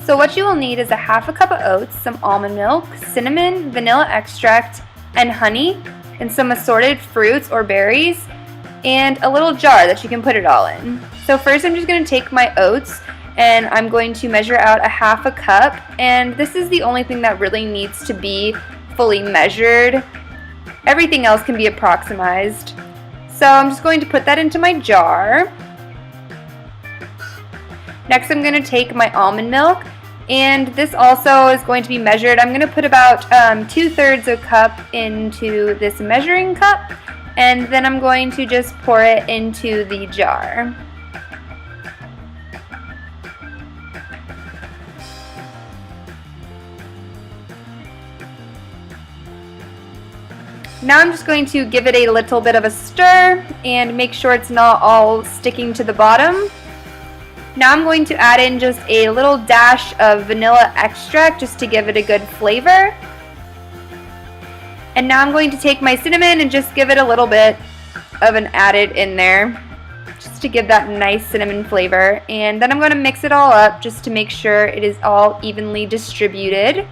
So what you will need is a half a cup of oats, some almond milk, cinnamon, vanilla extract, and honey, and some assorted fruits or berries, and a little jar that you can put it all in. So first I'm just going to take my oats and I'm going to measure out a half a cup, and this is the only thing that really needs to be fully measured. Everything else can be approximatized. So I'm just going to put that into my jar. Next I'm going to take my almond milk, and this also is going to be measured. I'm going to put about 2/3 a cup into this measuring cup, and then I'm going to just pour it into the jar. Now I'm just going to give it a little bit of a stir and make sure it's not all sticking to the bottom. Now I'm going to add in just a little dash of vanilla extract just to give it a good flavor. And now I'm going to take my cinnamon and just give it a little bit of an added in there, just to give that nice cinnamon flavor. And then I'm going to mix it all up just to make sure it is all evenly distributed.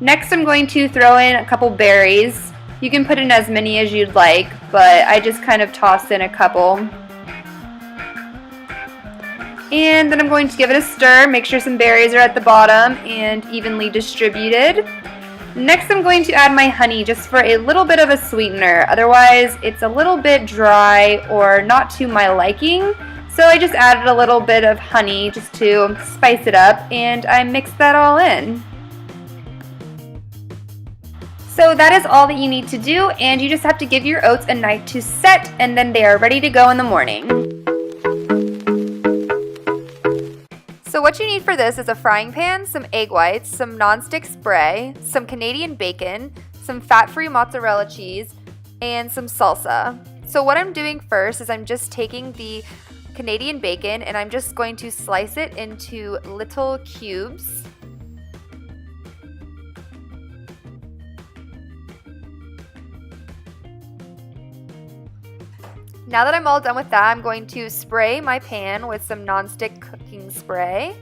Next I'm going to throw in a couple berries. You can put in as many as you'd like, but I just kind of tossed in a couple. And then I'm going to give it a stir, make sure some berries are at the bottom and evenly distributed. Next I'm going to add my honey just for a little bit of a sweetener. Otherwise it's a little bit dry or not to my liking. So I just added a little bit of honey just to spice it up, and I mixed that all in. So that is all that you need to do, and you just have to give your oats a night to set, and then they are ready to go in the morning. So what you need for this is a frying pan, some egg whites, some nonstick spray, some Canadian bacon, some fat-free mozzarella cheese, and some salsa. So what I'm doing first is I'm just taking the Canadian bacon and I'm just going to slice it into little cubes. Now that I'm all done with that, I'm going to spray my pan with some nonstick cooking spray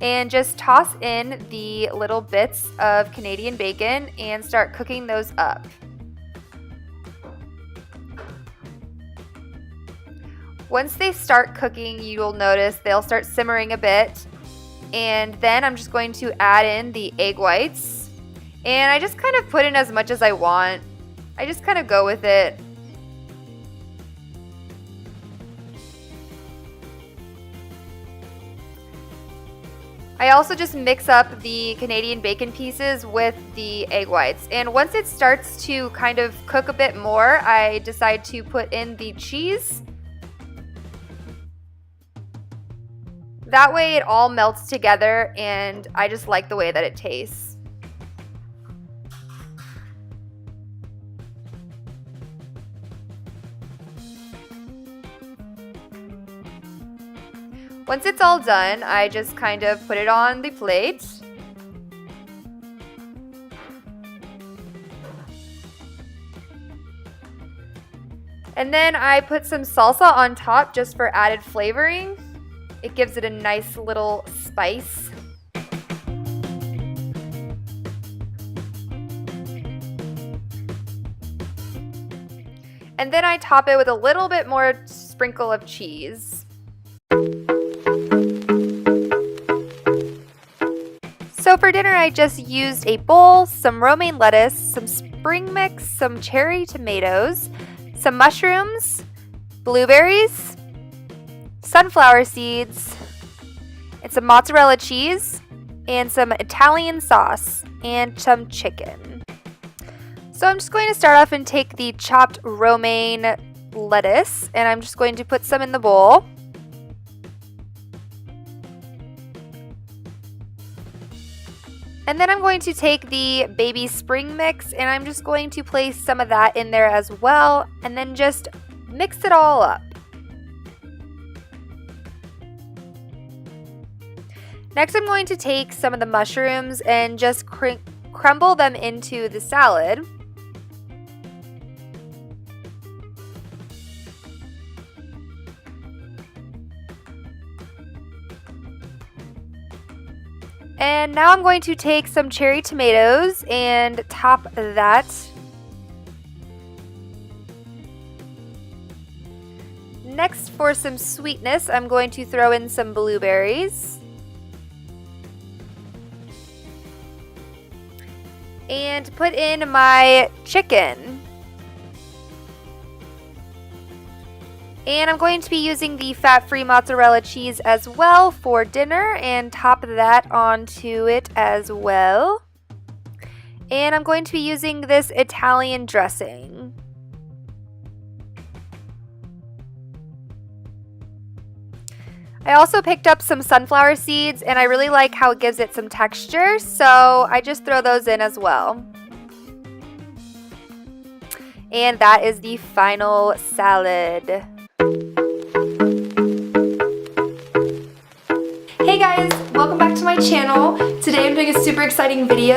and just toss in the little bits of Canadian bacon and start cooking those up. Once they start cooking, you'll notice they'll start simmering a bit, and then I'm just going to add in the egg whites, and I just kind of put in as much as I want. I just kind of go with it. I also just mix up the Canadian bacon pieces with the egg whites, and once it starts to kind of cook a bit more, I decide to put in the cheese. That way it all melts together, and I just like the way that it tastes. Once it's all done, I just kind of put it on the plate. And then I put some salsa on top just for added flavoring. It gives it a nice little spice. And then I top it with a little bit more sprinkle of cheese. So for dinner, I just used a bowl, some romaine lettuce, some spring mix, some cherry tomatoes, some mushrooms, blueberries, sunflower seeds, and some mozzarella cheese, and some Italian sauce, and some chicken. So I'm just going to start off and take the chopped romaine lettuce, and I'm just going to put some in the bowl. And then I'm going to take the baby spring mix, and I'm just going to place some of that in there as well, and then just mix it all up. Next, I'm going to take some of the mushrooms and just crumble them into the salad. And now I'm going to take some cherry tomatoes and top that. Next, for some sweetness, I'm going to throw in some blueberries. And put in my chicken. And I'm going to be using the fat-free mozzarella cheese as well for dinner and top that onto it as well. And I'm going to be using this Italian dressing. I also picked up some sunflower seeds, and I really like how it gives it some texture, so I just throw those in as well. And that is the final salad. Hey guys, welcome back to my channel. Today I'm doing a super exciting video.